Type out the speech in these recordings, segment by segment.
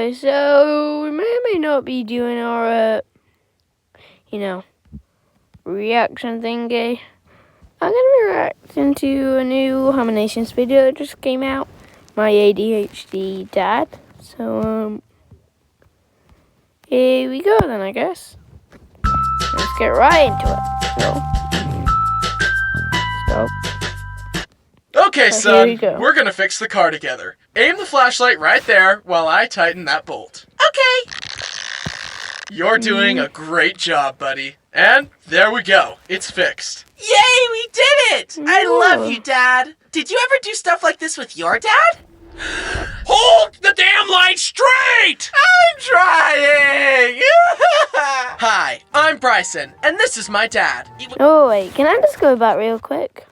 guys, so we may or may not be doing our, reaction thingy. I'm going to be reacting to a new Harmonations video that just came out, my ADHD Dad. So, here we go then, I guess. Let's get right into it. So, Okay, son, we're gonna fix the car together. Aim the flashlight right there while I tighten that bolt. Okay. You're doing a great job, buddy. And there we go. It's fixed. Yay, we did it! I love you, Dad. Did you ever do stuff like this with your dad? Hold the damn light straight! I'm trying! Hi, I'm Bryson, and this is my dad. Oh, wait, can I just go back real quick?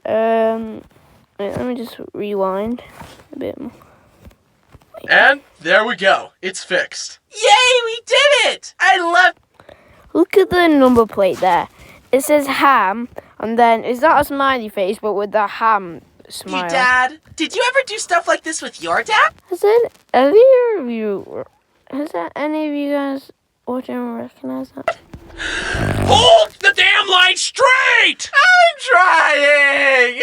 Let me just rewind a bit more. And there we go. It's fixed. Yay, we did it! I love... Look at the number plate there. It says ham, and then it's not a smiley face, but with the ham smile. You, Dad, did you ever do stuff like this with your dad? Has any of you guys watching recognize that? Hold the damn light straight! I'm trying!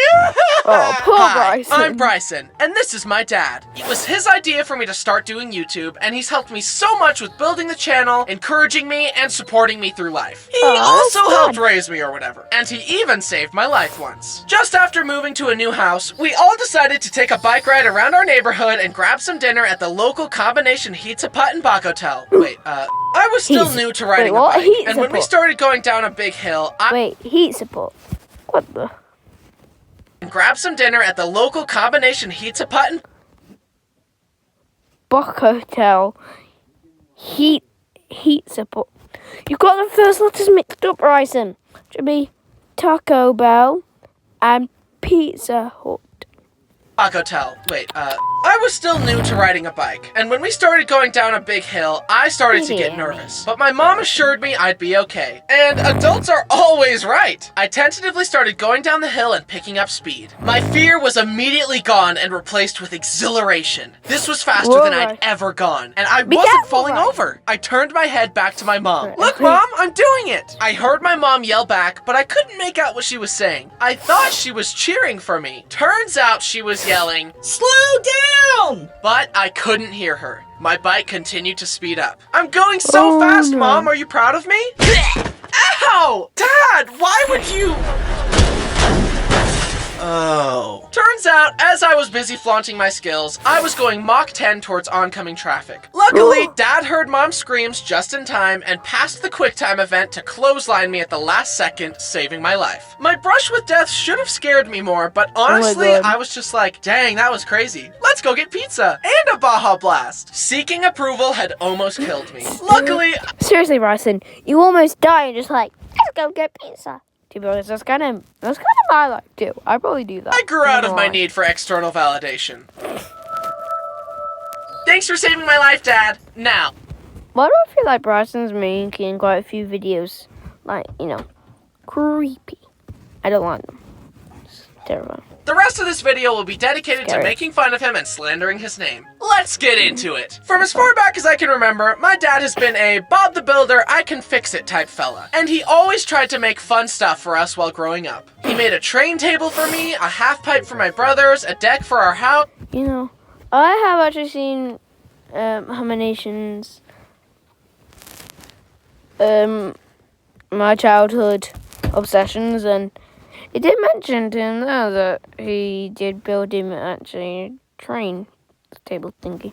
Oh, poor Bryson. I'm Bryson, and this is my dad. It was his idea for me to start doing YouTube, and he's helped me so much with building the channel, encouraging me, and supporting me through life. He also helped raise me or whatever, and he even saved my life once. Just after moving to a new house, we all decided to take a bike ride around our neighborhood and grab some dinner at the local combination Pizza Hut and Bach Hotel. Wait, I was still new to riding a bike, and when we started going down a big hill, heat support. What the? Grab some dinner at the local combination Pizza Hut and Bach Hotel. Heat support. You got the first letters mixed up, Bryson. It should be Taco Bell and Pizza Hut. Bach Hotel. Wait, I was still new to riding a bike, and when we started going down a big hill, I started to get nervous. But my mom assured me I'd be okay. And adults are always right. I tentatively started going down the hill and picking up speed. My fear was immediately gone and replaced with exhilaration. This was faster than I'd ever gone, and I wasn't falling over. I turned my head back to my mom. Look, Mom, I'm doing it! I heard my mom yell back, but I couldn't make out what she was saying. I thought she was cheering for me. Turns out she was yelling, "Slow down!" But I couldn't hear her. My bike continued to speed up. I'm going so fast, Mom. Are you proud of me? Ow! Dad, why would you... Oh. Turns out, as I was busy flaunting my skills, I was going Mach 10 towards oncoming traffic. Luckily, Dad heard Mom's screams just in time and passed the QuickTime event to clothesline me at the last second, saving my life. My brush with death should have scared me more, but honestly, I was just like, dang, that was crazy. Let's go get pizza and a Baja Blast. Seeking approval had almost killed me. Luckily... Seriously, Bryson, you almost died just like, let's go get pizza. To be honest, that's kind of my life too. I probably do that. I grew out of my need for external validation. Thanks for saving my life, Dad. Now. Why do I feel like Bryson's making quite a few videos, like, creepy? I don't like them. It's terrifying. The rest of this video will be dedicated to making fun of him and slandering his name. Let's get into it. From as far back as I can remember, my dad has been a Bob the Builder, I can fix it type fella. And he always tried to make fun stuff for us while growing up. He made a train table for me, a half pipe for my brothers, a deck for our house. I have actually seen Harmonations, my childhood obsessions, and it did mention to him there that he did build him actually a train table thingy.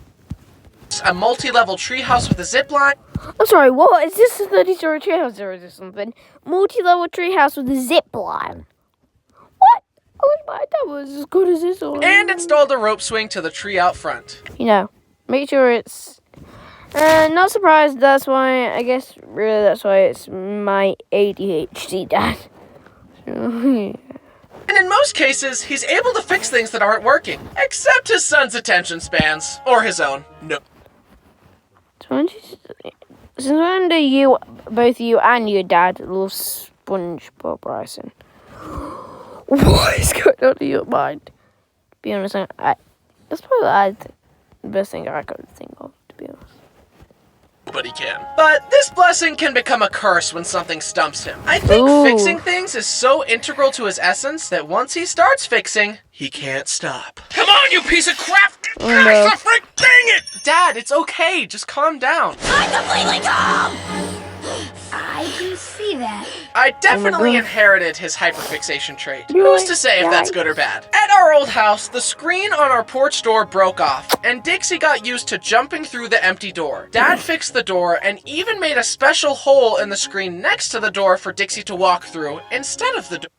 A multi-level treehouse with a zip line. I'm sorry, what? Is this a 30-story treehouse or is this something? Multi-level treehouse with a zip line. What? I wish my dad was as good as this one. And installed a rope swing to the tree out front. Make sure it's... not surprised, that's why it's my ADHD dad. And in most cases, he's able to fix things that aren't working. Except his son's attention spans. Or his own. No. Since when do both you and your dad love SpongeBob, Bryson? What is going on in your mind? To be honest, that's probably what I think. the best thing I could think of, to be honest. But he can. But this blessing can become a curse when something stumps him. I think fixing things is so integral to his essence that once he starts fixing, he can't stop. Come on, you piece of crap! Dang it! Dad, it's okay. Just calm down. I'm completely calm! I can see that. I definitely inherited his hyperfixation trait. Who's to say if that's good or bad? At our old house, the screen on our porch door broke off, and Dixie got used to jumping through the empty door. Dad fixed the door and even made a special hole in the screen next to the door for Dixie to walk through instead of the door.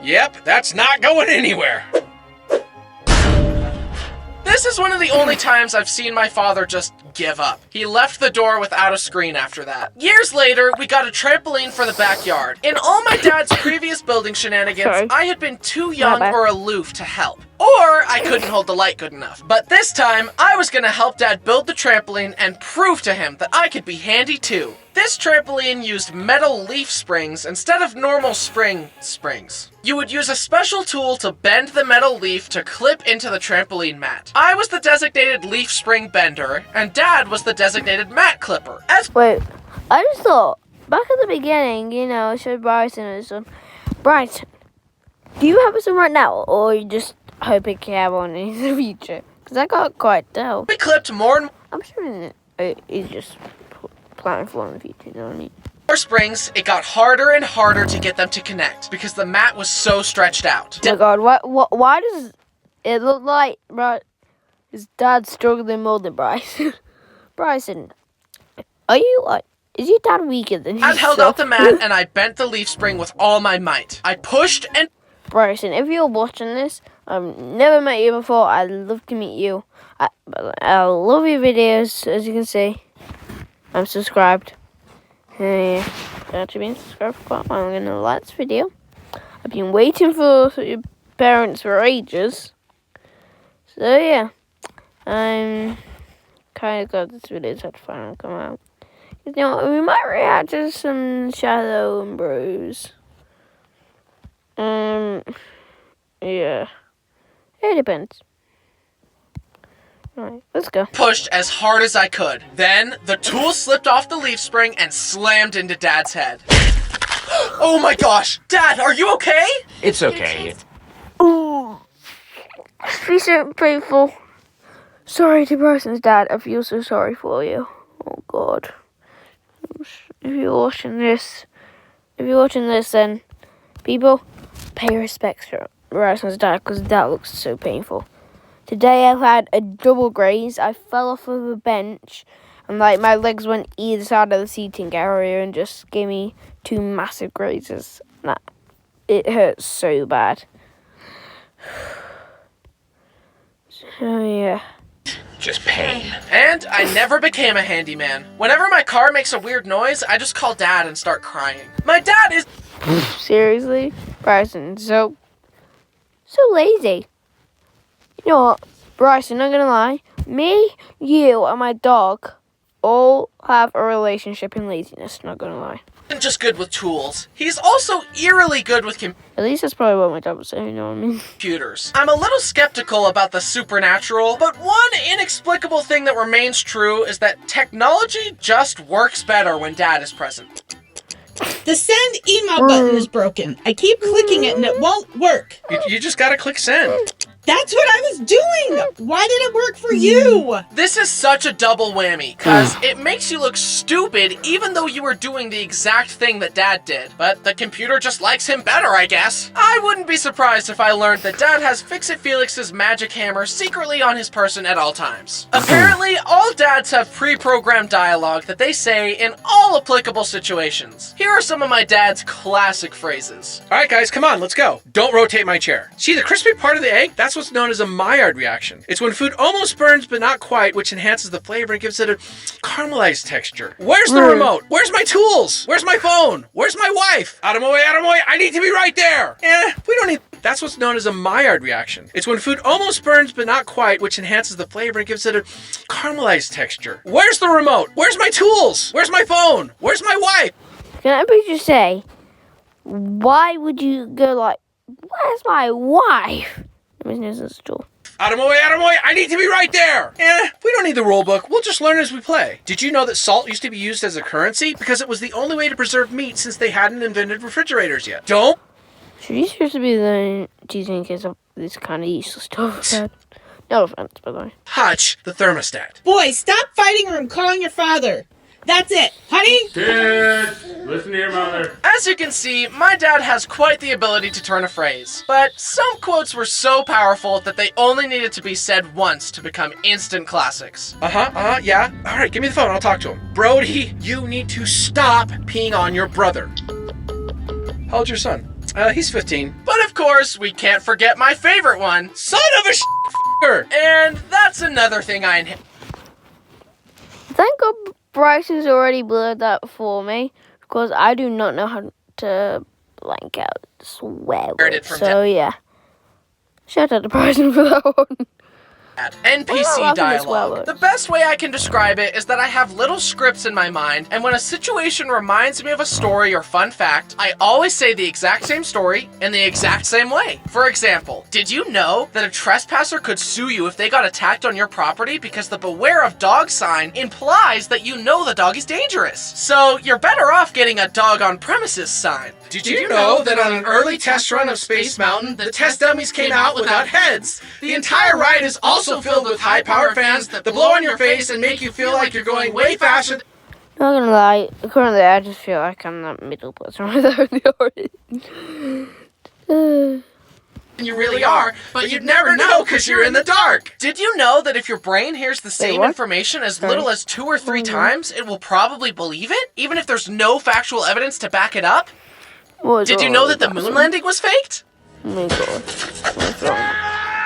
Yep, that's not going anywhere. This is one of the only times I've seen my father just give up. He left the door without a screen after that. Years later, we got a trampoline for the backyard. In all my dad's previous building shenanigans, I had been too young or aloof to help. Or I couldn't hold the light good enough. But this time, I was gonna help Dad build the trampoline and prove to him that I could be handy too. This trampoline used metal leaf springs instead of normal springs. You would use a special tool to bend the metal leaf to clip into the trampoline mat. I was the designated leaf spring bender, and Dad was the designated mat clipper. Wait, I just thought, back at the beginning, I showed Bryson and his son. Bryson, do you have a son right now, or you just hoping to have one in the future? Because I can't quite tell. We clipped more and I'm sure he's just planning for in the future, you know what I mean? more springs. It got harder and harder to get them to connect because the mat was so stretched out. Oh my god, why does it look like his dad's struggling more than Bryson? Bryson, is your dad weaker than you? I held out the mat and I bent the leaf spring with all my might. I pushed and... Bryson, if you're watching this, I've never met you before. I'd love to meet you. I love your videos, as you can see. I'm subscribed. Yeah, actually been subscribed for quite a while. I'm going to like this video. I've been waiting for your parents for ages. So yeah, I'm kind of glad this video had to finally come out. We might react to some Shadow and Bruise. Yeah. It depends. Alright, let's go. Pushed as hard as I could. Then, the tool slipped off the leaf spring and slammed into Dad's head. Oh my gosh! Dad, are you okay? It's okay. Ooh. Please don't painful. Sorry to Bryson's dad. I feel so sorry for you. Oh god. If you're watching this, then people, pay respects for Bryson's dad because that looks so painful. Today I've had a double graze. I fell off of a bench and my legs went either side of the seating area and just gave me 2 massive grazes. It hurts so bad. So yeah. Just pain. And I never became a handyman. Whenever my car makes a weird noise, I just call Dad and start crying. My dad is... Seriously? Bryson, so lazy. You know what, Bryson, not gonna lie. Me, you, and my dog all have a relationship in laziness, not gonna lie. Just good with tools. He's also eerily good with At least that's probably what my dad would say, you know what I mean? computers. I'm a little skeptical about the supernatural, but one inexplicable thing that remains true is that technology just works better when Dad is present. The send email button is broken. I keep clicking it and it won't work. You just gotta click send. That's what I was doing! Why did it work for you? This is such a double whammy, cause it makes you look stupid even though you were doing the exact thing that Dad did. But the computer just likes him better, I guess. I wouldn't be surprised if I learned that Dad has Fix-It Felix's magic hammer secretly on his person at all times. Apparently, all dads have pre-programmed dialogue that they say in all applicable situations. Here are some of my dad's classic phrases. All right, guys, come on, let's go. Don't rotate my chair. See the crispy part of the egg? That's what's known as a Maillard reaction. It's when food almost burns but not quite, which enhances the flavor and gives it a caramelized texture. Where's the remote? Where's my tools? Where's my phone? Where's my wife? Out of my way, I need to be right there. We don't need... That's what's known as a Maillard reaction. It's when food almost burns but not quite, which enhances the flavor and gives it a caramelized texture. Where's the remote? Where's my tools? Where's my phone? Where's my wife? Can I please just say, Why would you go like, where's my wife? Let me the store. Out of my way, out of my way! I need to be right there! We don't need the rule book. We'll just learn as we play. Did you know that salt used to be used as a currency? Because it was the only way to preserve meat since they hadn't invented refrigerators yet. Don't? Should you supposed to be the teaching in case of this kind of useless stuff, Dad? No offense, by the way. Hutch, the thermostat. Boy, stop fighting or I'm calling your father. That's it. Honey? Kids, listen to your mother. As you can see, my dad has quite the ability to turn a phrase. But some quotes were so powerful that they only needed to be said once to become instant classics. Yeah. All right, give me the phone. I'll talk to him. Brody, you need to stop peeing on your brother. How old's your son? He's 15. But of course, we can't forget my favorite one. Son of a f***er! And that's another thing I inherit. Thank God Bryce has already blurred that for me, because I do not know how to blank out swear words. So yeah. Shout out to Bryson for that one. NPC dialogue. The best way I can describe it is that I have little scripts in my mind, and when a situation reminds me of a story or fun fact, I always say the exact same story in the exact same way. For example, did you know that a trespasser could sue you if they got attacked on your property because the beware of dog sign implies that you know the dog is dangerous? So you're better off getting a dog on premises sign. Did you know that on an early test run of Space Mountain, the test dummies came out without heads? The entire ride is also filled with high-powered fans that blow on your face and make you feel like you're going way faster. Not gonna lie, currently I just feel like I'm that middle person right there in the audience. You really are, but you'd never know because you're in the dark. Did you know that if your brain hears the same information as little as 2 or 3 times, it will probably believe it, even if there's no factual evidence to back it up? Did you know that the moon landing was faked? Oh my God. What's wrong?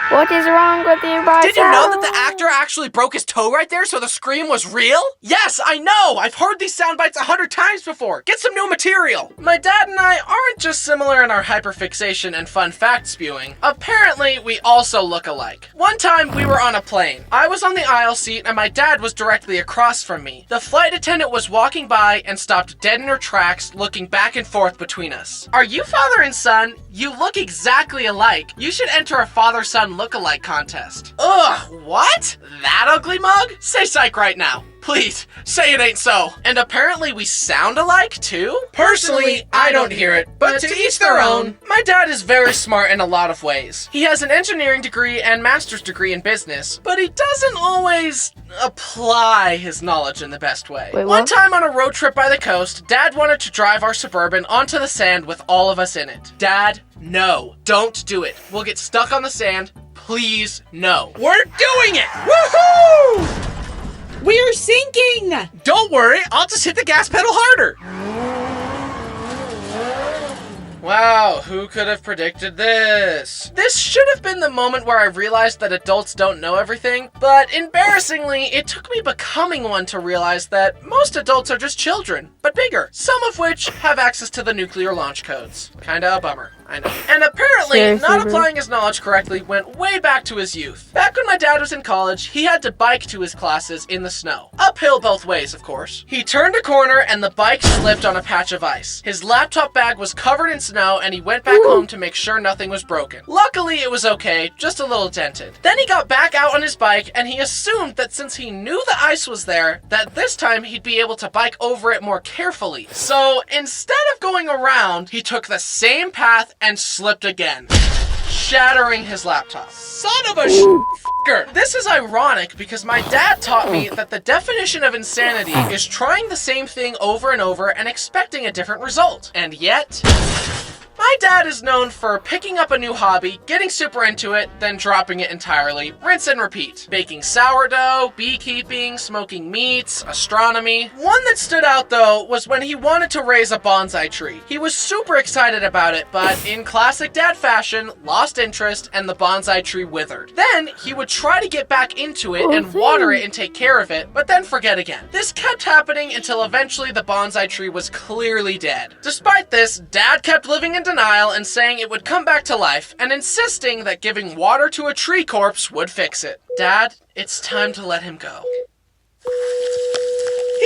What is wrong with you, Bryson? Did you know that the actor actually broke his toe right there, so the scream was real? Yes, I know! I've heard these sound bites 100 times before! Get some new material! My dad and I aren't just similar in our hyperfixation and fun fact spewing. Apparently, we also look alike. One time, we were on a plane. I was on the aisle seat, and my dad was directly across from me. The flight attendant was walking by and stopped dead in her tracks, looking back and forth between us. Are you father and son? You look exactly alike. You should enter a father-son look-alike contest. Ugh, what? That ugly mug? Say psych right now. Please, say it ain't so. And apparently we sound alike, too? Personally, I don't hear it, but to each their own. My dad is very smart in a lot of ways. He has an engineering degree and master's degree in business, but he doesn't always apply his knowledge in the best way. Wait, One what? time on a road trip by the coast, Dad wanted to drive our Suburban onto the sand with all of us in it. Dad, no, don't do it. We'll get stuck on the sand. Please, no. We're doing it! Woohoo! We're sinking! Don't worry, I'll just hit the gas pedal harder. Wow, who could have predicted this? This should have been the moment where I realized that adults don't know everything, but embarrassingly, it took me becoming one to realize that most adults are just children, but bigger, some of which have access to the nuclear launch codes. Kinda a bummer, I know. And apparently, Seriously, not bro? applying his knowledge correctly went way back to his youth. Back when my dad was in college, he had to bike to his classes in the snow. Uphill both ways, of course. He turned a corner and the bike slipped on a patch of ice. His laptop bag was covered in snow and he went back home to make sure nothing was broken. Luckily, it was okay, just a little dented. Then he got back out on his bike and he assumed that since he knew the ice was there, that this time he'd be able to bike over it more carefully. So instead of going around, he took the same path and slipped again, shattering his laptop. Son of a f***er. This is ironic because my dad taught me that the definition of insanity is trying the same thing over and over and expecting a different result. And yet, my dad is known for picking up a new hobby, getting super into it, then dropping it entirely. Rinse and repeat. Baking sourdough, beekeeping, smoking meats, astronomy. One that stood out though was when he wanted to raise a bonsai tree. He was super excited about it, but in classic dad fashion, lost interest and the bonsai tree withered. Then he would try to get back into it and water it and take care of it, but then forget again. This kept happening until eventually the bonsai tree was clearly dead. Despite this, Dad kept living in denial and saying it would come back to life and insisting that giving water to a tree corpse would fix it. Dad, it's time to let him go.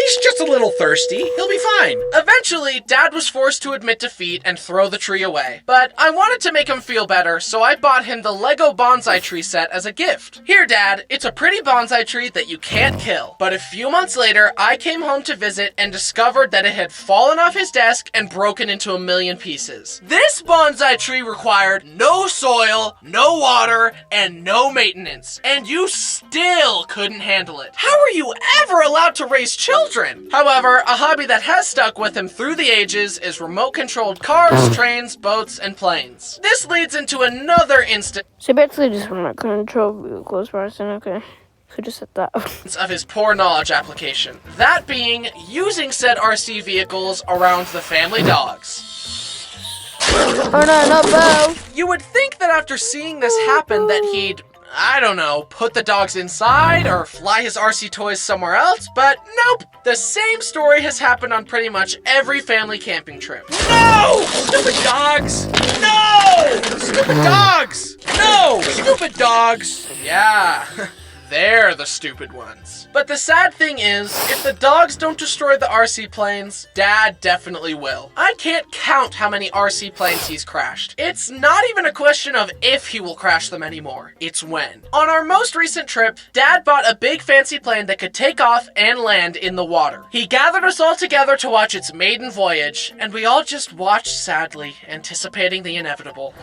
He's just a little thirsty. He'll be fine. Eventually, Dad was forced to admit defeat and throw the tree away. But I wanted to make him feel better, so I bought him the Lego bonsai tree set as a gift. Here, Dad, it's a pretty bonsai tree that you can't kill. But a few months later, I came home to visit and discovered that it had fallen off his desk and broken into a million pieces. This bonsai tree required no soil, no water, and no maintenance. And you still couldn't handle it. How are you ever allowed to raise children? However, a hobby that has stuck with him through the ages is remote-controlled cars, trains, boats, and planes. This leads into another instance So basically just remote control vehicles, Bryson. Okay. So just set that up. of his poor knowledge application. That being, using said RC vehicles around the family dogs. Oh no, not Bo! You would think that after seeing this happen that he'd, I don't know, put the dogs inside or fly his RC toys somewhere else, but nope. The same story has happened on pretty much every family camping trip. No! Stupid dogs! No! Stupid dogs! No! Stupid dogs! Yeah, they're the stupid ones. But the sad thing is, if the dogs don't destroy the RC planes, Dad definitely will. I can't count how many RC planes he's crashed. It's not even a question of if he will crash them anymore, it's when. On our most recent trip, Dad bought a big fancy plane that could take off and land in the water. He gathered us all together to watch its maiden voyage, and we all just watched sadly, anticipating the inevitable.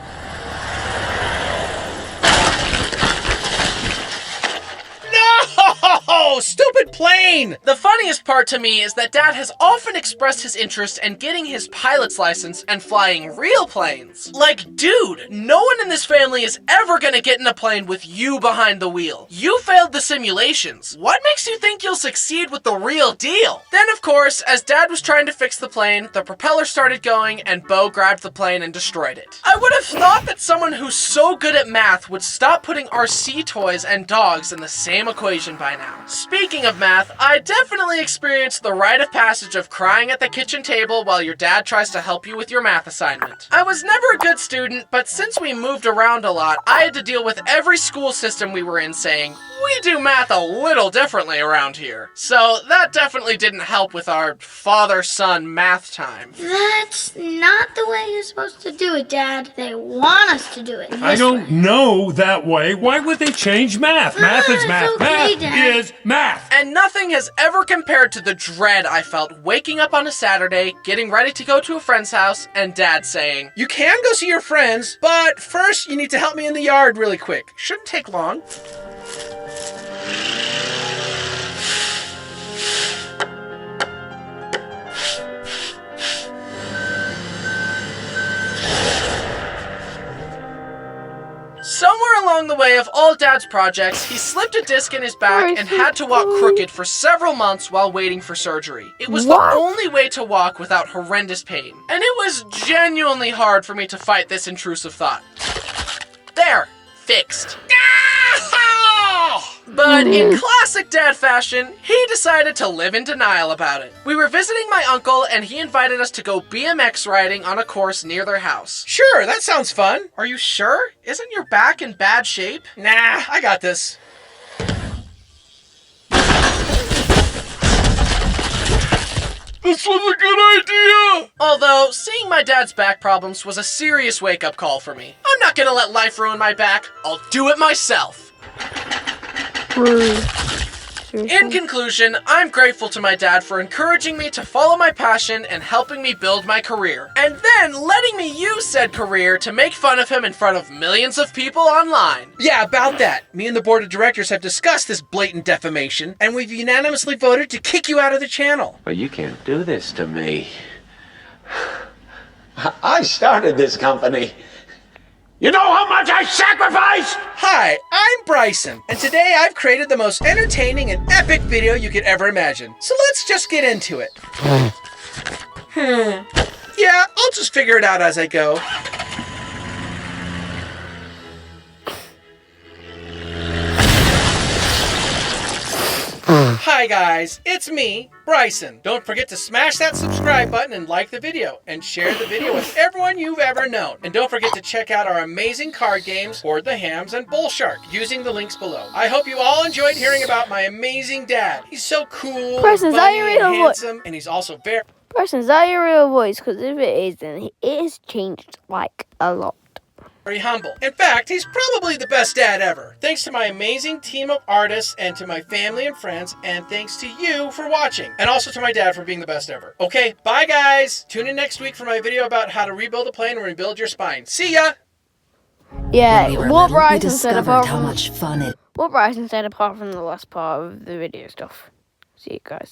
No! Stupid plane! The funniest part to me is that Dad has often expressed his interest in getting his pilot's license and flying real planes. Like, dude, no one in this family is ever gonna get in a plane with you behind the wheel. You failed the simulations. What makes you think you'll succeed with the real deal? Then, of course, as Dad was trying to fix the plane, the propeller started going and Bo grabbed the plane and destroyed it. I would have thought that someone who's so good at math would stop putting RC toys and dogs in the same equation by now. Speaking of math, I definitely experienced the rite of passage of crying at the kitchen table while your dad tries to help you with your math assignment. I was never a good student, but since we moved around a lot, I had to deal with every school system we were in saying, we do math a little differently around here. So that definitely didn't help with our father-son math time. That's not the way you're supposed to do it, Dad. They want us to do it. I don't know that way. Why would they change math? Math is math. Okay, Math Dad. is math. And nothing has ever compared to the dread I felt waking up on a Saturday, getting ready to go to a friend's house, and Dad saying, You can go see your friends, but first you need to help me in the yard really quick. Shouldn't take long. Somewhere along the way of all Dad's projects, he slipped a disc in his back and had to walk crooked for several months while waiting for surgery. It was What? the only way to walk without horrendous pain. And it was genuinely hard for me to fight this intrusive thought. There, fixed. But in classic Dad fashion, he decided to live in denial about it. We were visiting my uncle and he invited us to go BMX riding on a course near their house. Sure, that sounds fun. Are you sure? Isn't your back in bad shape? Nah, I got this. This was a good idea! Although, seeing my dad's back problems was a serious wake-up call for me. I'm not gonna let life ruin my back. I'll do it myself. In conclusion, I'm grateful to my dad for encouraging me to follow my passion and helping me build my career. And then letting me use said career to make fun of him in front of millions of people online. Yeah, about that. Me and the board of directors have discussed this blatant defamation, and we've unanimously voted to kick you out of the channel. Well, you can't do this to me. I started this company. You know how much I sacrificed? Hi, I'm Bryson, and today I've created the most entertaining and epic video you could ever imagine. So let's just get into it. Yeah, I'll just figure it out as I go. Hi guys, it's me, Bryson. Don't forget to smash that subscribe button and like the video, and share the video with everyone you've ever known. And don't forget to check out our amazing card games, Hoard the Hams and Bull Shark, using the links below. I hope you all enjoyed hearing about my amazing dad. He's so cool, Bryson, is that funny, your and real voice? handsome, and he's also very... Bryson, is that your real voice? Because if it is, then it has changed, like, a lot. very humble. In fact, he's probably the best dad ever. Thanks to my amazing team of artists and to my family and friends, and thanks to you for watching. And also to my dad for being the best ever. Okay, bye guys! Tune in next week for my video about how to rebuild a plane and rebuild your spine. See ya! Yeah, When we were what little, we Bryson said discovered apart how from much fun it what Bryson said apart from the last part of the video stuff. See you guys.